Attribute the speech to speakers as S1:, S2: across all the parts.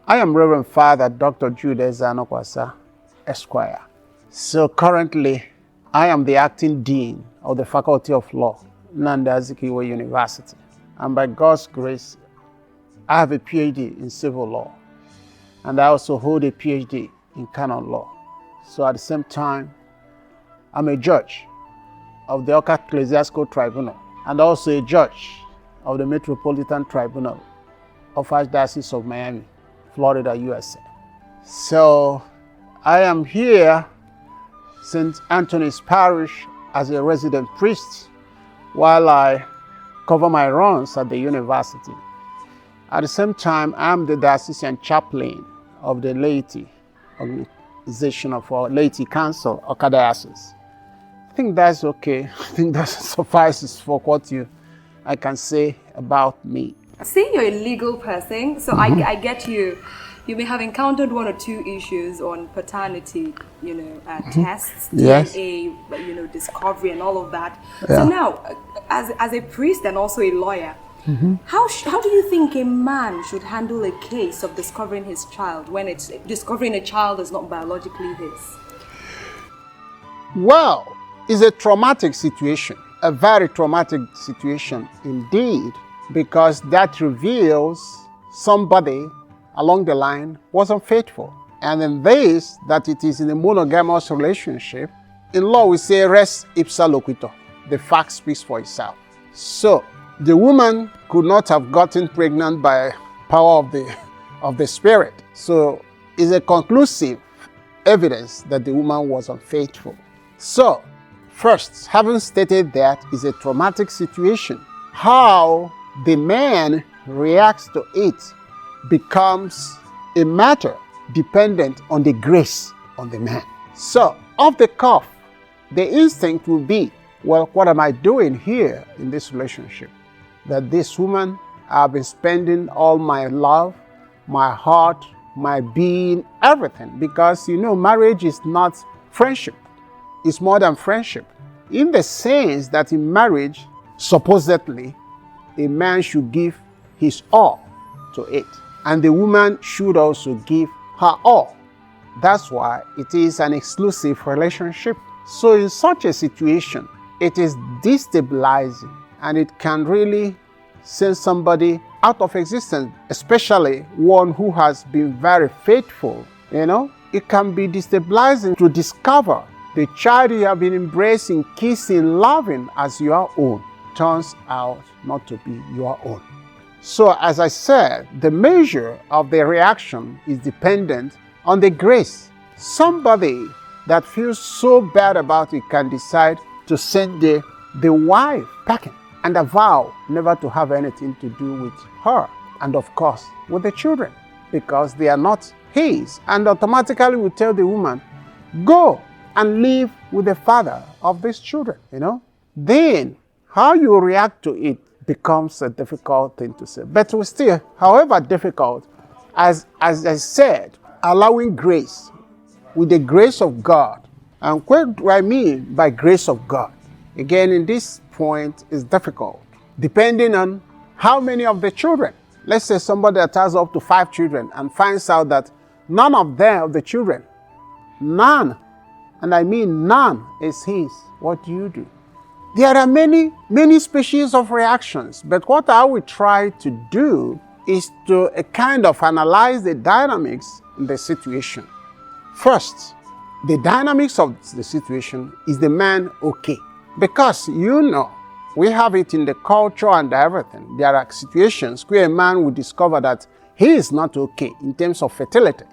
S1: I am Reverend Father Dr. Jude Ezeanokwasa, Esquire. So currently, I am the acting dean of the Faculty of Law, Nnamdi Azikiwe University. And by God's grace, I have a PhD in civil law. And I also hold a PhD in canon law. So at the same time, I'm a judge of the Oka Ecclesiastical Tribunal and also a judge of the Metropolitan Tribunal of Archdiocese of Miami, Florida, USA. So I am here, St. Anthony's Parish, as a resident priest while I cover my runs at the university. At the same time, I'm the diocesan chaplain of the laity organization of our laity council, Oka Diocese. I think that's okay. I think that suffices for what I can say about me.
S2: Seeing you're a legal person, so I get you. You may have encountered one or two issues on paternity, tests,
S1: Yes.
S2: DNA, discovery and all of that.
S1: Yeah.
S2: So now, as a priest and also a lawyer, how do you think a man should handle a case of discovering his child when it's discovering a child is not biologically his?
S1: Well, it's a traumatic situation, a very traumatic situation indeed, because that reveals somebody along the line was unfaithful. And in this, that it is in a monogamous relationship, in law we say res ipsa loquitur, the fact speaks for itself. So the woman could not have gotten pregnant by power of the spirit. So it's a conclusive evidence that the woman was unfaithful. So first, having stated that is a traumatic situation, how the man reacts to it becomes a matter dependent on the grace of the man. So, off the cuff, the instinct will be, well, what am I doing here in this relationship? That this woman, I've been spending all my love, my heart, my being, everything. Because, marriage is not friendship. It's more than friendship. In the sense that in marriage, supposedly, a man should give his all to it. And the woman should also give her all. That's why it is an exclusive relationship. So in such a situation, it is destabilizing and it can really send somebody out of existence, especially one who has been very faithful. It can be destabilizing to discover the child you have been embracing, kissing, loving as your own turns out not to be your own. So as I said, the measure of the reaction is dependent on the grace. Somebody that feels so bad about it can decide to send the wife packing and a vow never to have anything to do with her and of course with the children because they are not his, and automatically will tell the woman, go and live with the father of these children, Then how you react to it becomes a difficult thing to say. But we still, however difficult, as I said, allowing grace, with the grace of God. And what do I mean by grace of God? Again, in this point, is difficult, depending on how many of the children. Let's say somebody that has up to 5 children and finds out that none of the children, none, and I mean none, is his. What do you do? There are many species of reactions, but what I will try to do is to kind of analyze the dynamics in the situation. First, the dynamics of the situation, is the man okay? Because we have it in the culture and everything. There are situations where a man will discover that he is not okay in terms of fertility.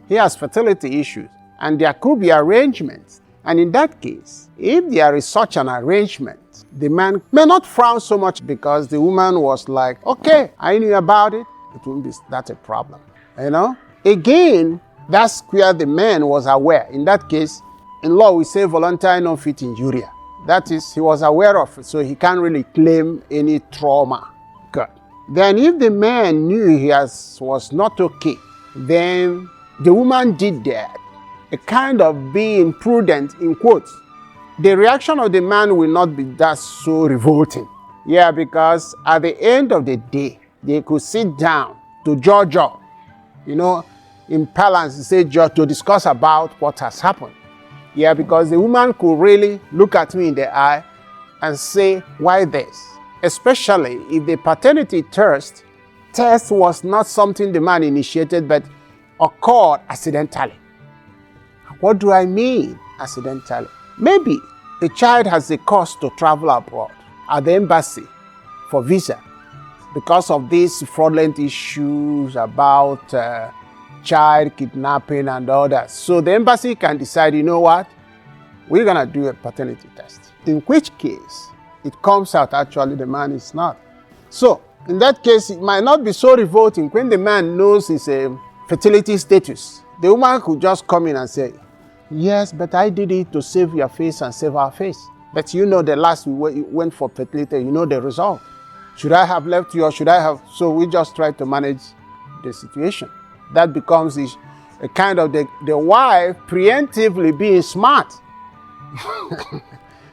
S1: He has fertility issues, and there could be arrangements. And in that case, if there is such an arrangement, the man may not frown so much because the woman was like, okay, I knew about it. It won't be that a problem, Again, that's where the man was aware. In that case, in law, we say voluntary non-fit injuria. That is, he was aware of it, so he can't really claim any trauma. Good. Then if the man knew he was not okay, then the woman did that. A kind of being prudent, in quotes. The reaction of the man will not be that so revolting. Yeah, because at the end of the day, they could sit down to judge up in parlance, you say just to discuss about what has happened. Yeah, because the woman could really look at me in the eye and say, why this? Especially if the paternity test was not something the man initiated, but occurred accidentally. What do I mean, accidentally? Maybe the child has a cause to travel abroad at the embassy for visa because of these fraudulent issues about child kidnapping and all that. So the embassy can decide, you know what, we're going to do a paternity test. In which case, it comes out actually the man is not. So in that case, it might not be so revolting when the man knows his fertility status. The woman could just come in and say, yes, but I did it to save your face and save our face. But the last we went for fertility, the result. Should I have left you or should I have? So we just try to manage the situation. That becomes a kind of the wife preemptively being smart.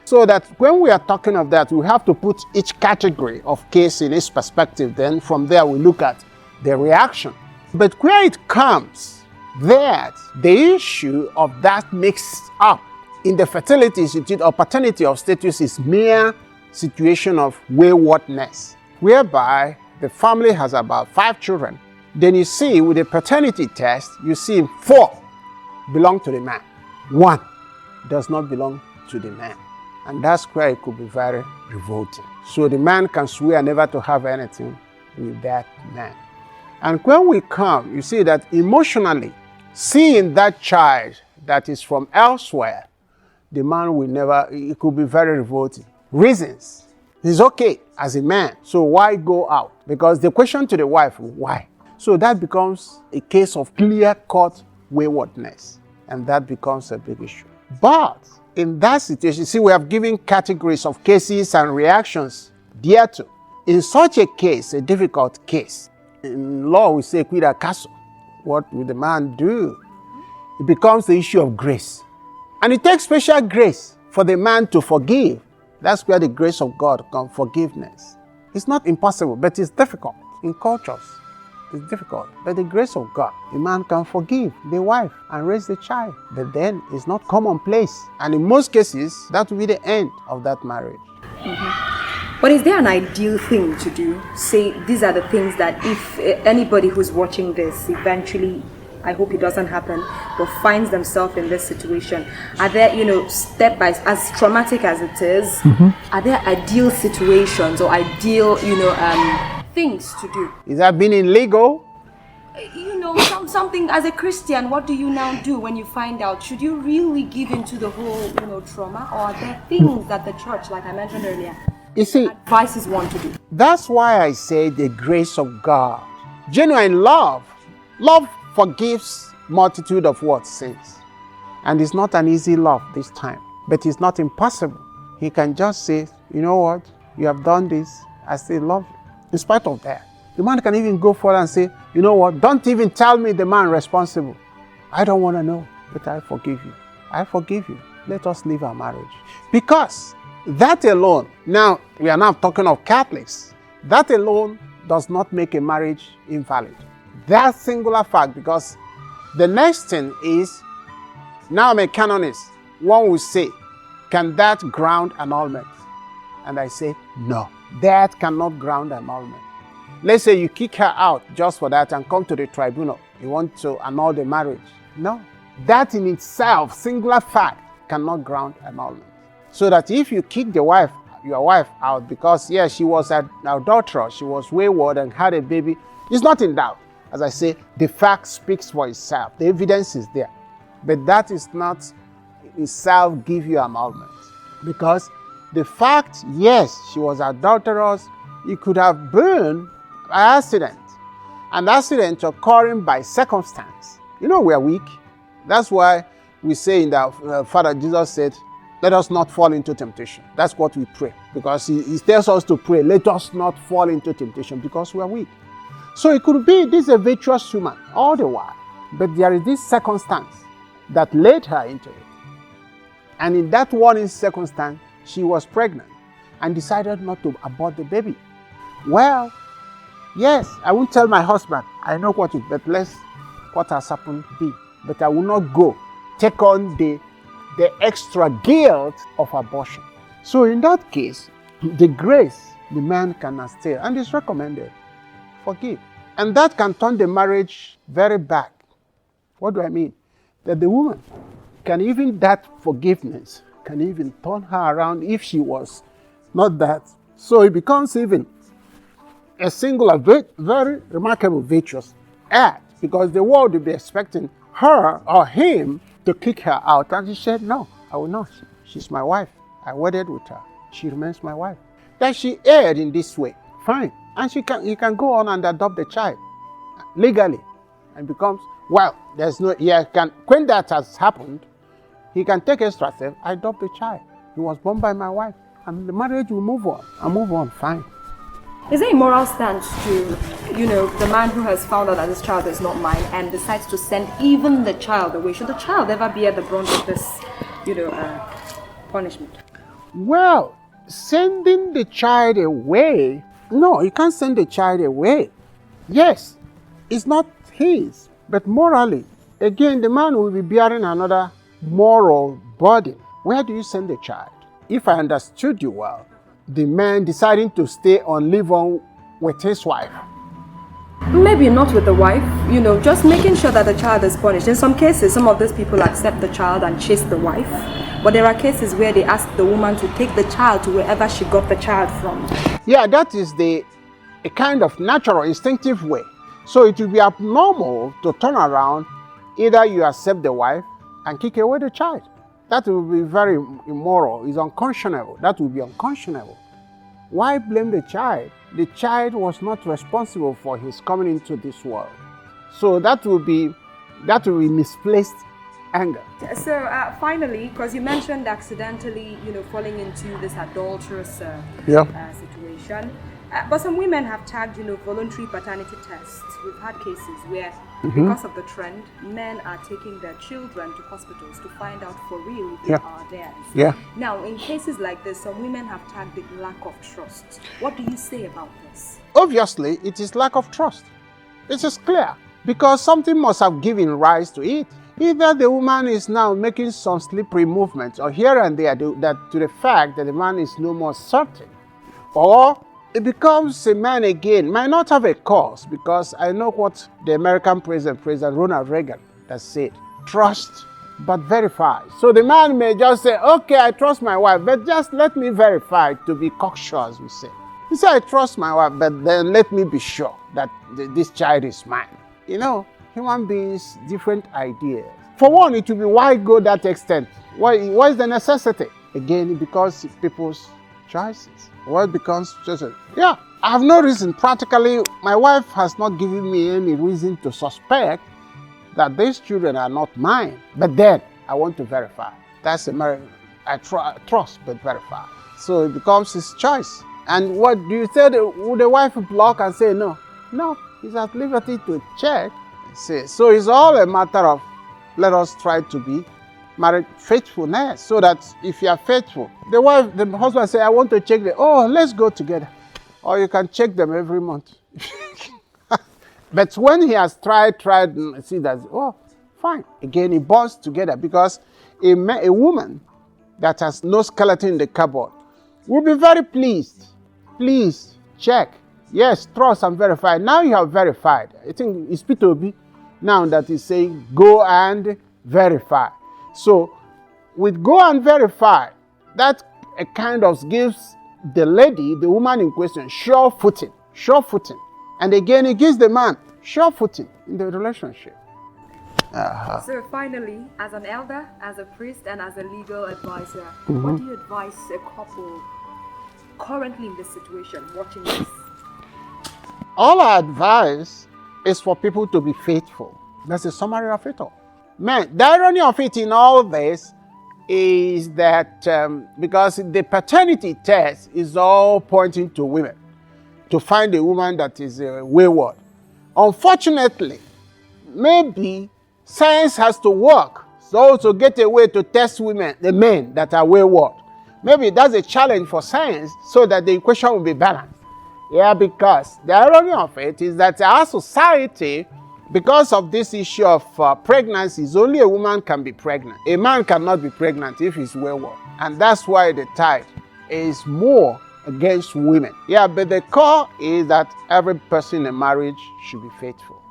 S1: So that when we are talking of that, we have to put each category of case in its perspective. Then from there, we look at the reaction. But where it comes, that the issue of that mixed up in the fertility institute or paternity of status is mere situation of waywardness, whereby the family has about 5 children. Then you see with the paternity test, you see 4 belong to the man. 1 does not belong to the man. And that's where it could be very revolting. So the man can swear never to have anything with that man. And when we come, you see that emotionally, seeing that child that is from elsewhere, the man will never, it could be very revolting. Reasons. He's okay as a man, so why go out? Because the question to the wife, why? So that becomes a case of clear-cut waywardness, and that becomes a big issue. But in that situation, see, we have given categories of cases and reactions thereto. In such a case, a difficult case, in law we say quid casu. What will the man do? It becomes the issue of grace. And it takes special grace for the man to forgive. That's where the grace of God comes, forgiveness. It's not impossible, but it's difficult. In cultures, it's difficult. But the grace of God, a man can forgive the wife and raise the child. But then it's not commonplace. And in most cases, that will be the end of that marriage.
S2: Mm-hmm. But is there an ideal thing to do? Say, these are the things that if anybody who's watching this eventually, I hope it doesn't happen, but finds themselves in this situation, are there, step by, as traumatic as it is, are there ideal situations or ideal, things to do?
S1: Is that being illegal?
S2: Something as a Christian, what do you now do when you find out? Should you really give into the whole, trauma, or are there things that the church, like I mentioned earlier,
S1: you see,
S2: advises one to do?
S1: That's why I say the grace of God. Genuine love forgives multitude of what? Sins. And it's not an easy love this time, but it's not impossible. He can just say, you know what, you have done this, I still love you. In spite of that, the man can even go forward and say, you know what, don't even tell me the man responsible. I don't want to know, but I forgive you. I forgive you. Let us leave our marriage. Because that alone, now we are now talking of Catholics, that alone does not make a marriage invalid. That singular fact, because the next thing is, now I'm a canonist, one will say, can that ground annulment? And I say, no, that cannot ground annulment. Let's say you kick her out just for that and come to the tribunal. You want to annul the marriage. No, that in itself, singular fact, cannot ground annulment. So that if you kick your wife out because, yes, she was an adulteress, she was wayward and had a baby, it's not in doubt. As I say, the fact speaks for itself. The evidence is there. But that is not itself give you annulment. Because the fact, yes, she was adulterous, it could have been by accident. An accident occurring by circumstance. We are weak. That's why we say in the Father Jesus said, let us not fall into temptation. That's what we pray. Because he tells us to pray, let us not fall into temptation because we are weak. So it could be this is a virtuous woman all the while. But there is this circumstance that led her into it. And in that one circumstance, she was pregnant and decided not to abort the baby. Well, yes, I won't tell my husband. I know what it is, but let's what has happened be. But I will not go take on the extra guilt of abortion. So in that case, the grace the man can still, and it's recommended, forgive. And that can turn the marriage very back. What do I mean? That the woman can even, that forgiveness can even turn her around if she was not that. So it becomes even a singular, very remarkable, virtuous act, because the world will be expecting her or him to kick her out. And she said, no, I will not. She's my wife. I wedded with her. She remains my wife. That she erred in this way, fine. And he can go on and adopt the child legally, and becomes, well, there's no, when that has happened, he can take extra step, adopt the child. He was born by my wife, and the marriage will move on, fine.
S2: Is there a moral stance to, the man who has found out that this child is not mine and decides to send even the child away? Should the child ever bear the brunt of this, punishment?
S1: Well, sending the child away, no, you can't send the child away. Yes, it's not his, but morally, again, the man will be bearing another moral burden. Where do you send the child? If I understood you well, the man deciding to stay on, live on with his wife.
S2: Maybe not with the wife, just making sure that the child is punished. In some cases, some of these people accept the child and chase the wife. But there are cases where they ask the woman to take the child to wherever she got the child from.
S1: Yeah, that is a kind of natural, instinctive way. So it will be abnormal to turn around, either you accept the wife and kick away the child. That will be very immoral. It's unconscionable. That will be unconscionable. Why blame the child? The child was not responsible for his coming into this world. So that will be misplaced anger.
S2: So finally, because you mentioned accidentally, falling into this adulterous situation. But some women have tagged, voluntary paternity tests. We've had cases where, because of the trend, men are taking their children to hospitals to find out for real if they are theirs.
S1: Yeah.
S2: Now, in cases like this, some women have tagged it lack of trust. What do you say about this?
S1: Obviously, it is lack of trust. It is clear, because something must have given rise to it. Either the woman is now making some slippery movements, or here and there, to the fact that the man is no more certain, or it becomes a man again, might not have a cause, because I know what the American President Ronald Reagan has said. Trust, but verify. So the man may just say, okay, I trust my wife, but just let me verify, to be cocksure, as we say. He said, I trust my wife, but then let me be sure that this child is mine. Human beings, different ideas. For one, it will be, why go that extent? Why is the necessity? Again, because people's choices. What becomes just I have no reason. Practically, my wife has not given me any reason to suspect that these children are not mine. But then I want to verify. That's a marriage. I trust, but verify. So it becomes his choice. And what do you say? Would the wife block and say no? No, he's at liberty to check. So it's all a matter of, let us try to be married faithfulness, so that if you are faithful, the husband say, I want to check let's go together. Or you can check them every month. But when he has tried and see that, fine. Again, he bonds together, because a woman that has no skeleton in the cupboard will be very pleased. Please check. Yes, trust and verify. Now you have verified. I think it's P2B now that is saying go and verify. So with go and verify, that kind of gives the lady, the woman in question, sure footing. And again, it gives the man sure footing in the relationship.
S2: So finally, as an elder, as a priest, and as a legal advisor, what do you advise a couple currently in this situation, watching this?
S1: All I advise is for people to be faithful. That's the summary of it all. Man, the irony of it in all this is that because the paternity test is all pointing to women, to find a woman that is wayward. Unfortunately, maybe science has to work so to get a way to test the men that are wayward. Maybe that's a challenge for science, so that the equation will be balanced. Yeah, because the irony of it is that our society Because of this issue of pregnancy, only a woman can be pregnant. A man cannot be pregnant if he's wayward. And that's why the tithe is more against women. Yeah, but the core is that every person in a marriage should be faithful.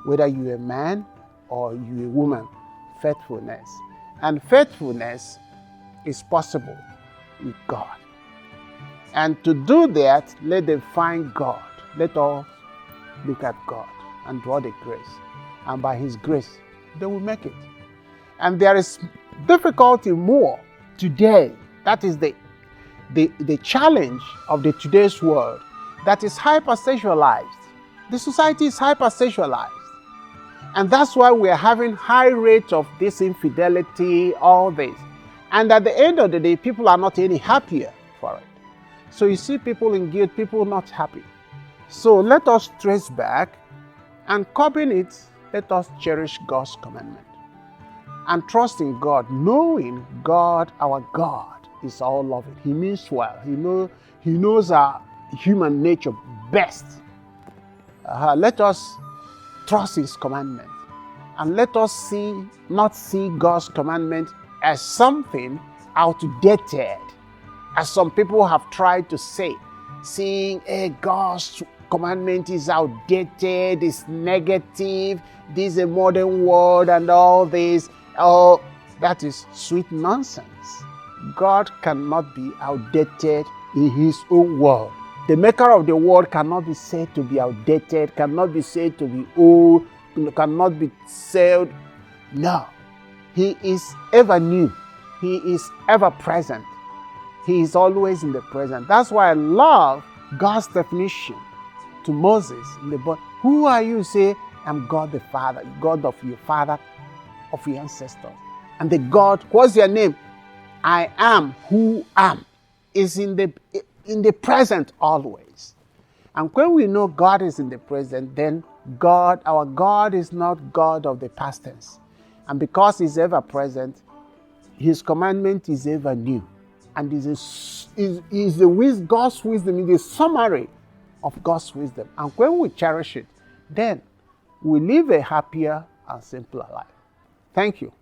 S1: Whether you're a man or you're a woman, faithfulness. And faithfulness is possible with God. And to do that, let them find God. Let us look at God and draw the grace. And by His grace, they will make it. And there is difficulty more today. That is the challenge of the today's world, that is hypersexualized. The society is hypersexualized. And that's why we are having high rates of this infidelity, all this. And at the end of the day, people are not any happier for it. So you see people in guilt, people not happy. So let us trace back and curbing it, let us cherish God's commandment. And trust in God, knowing God, our God, is all loving. He means well. He knows our human nature best. Let us trust His commandment. And let us not see God's commandment as something outdated, as some people have tried to say, saying, hey, God's commandment is outdated, it's negative, this is a modern world and all this. Oh, that is sweet nonsense. God cannot be outdated in His own world. The maker of the world cannot be said to be outdated, cannot be said to be old, cannot be said. No. He is ever new. He is ever present. He is always in the present. That's why I love God's definition to Moses in the book. Who are you? Say, I'm God the Father, God of your father, of your ancestors. And the God, what's your name? I am who am, is in the present always. And when we know God is in the present, then God, our God, is not God of the past tense. And because He's ever present, His commandment is ever new. And is God's wisdom, is the summary of God's wisdom. And when we cherish it, then we live a happier and simpler life. Thank you.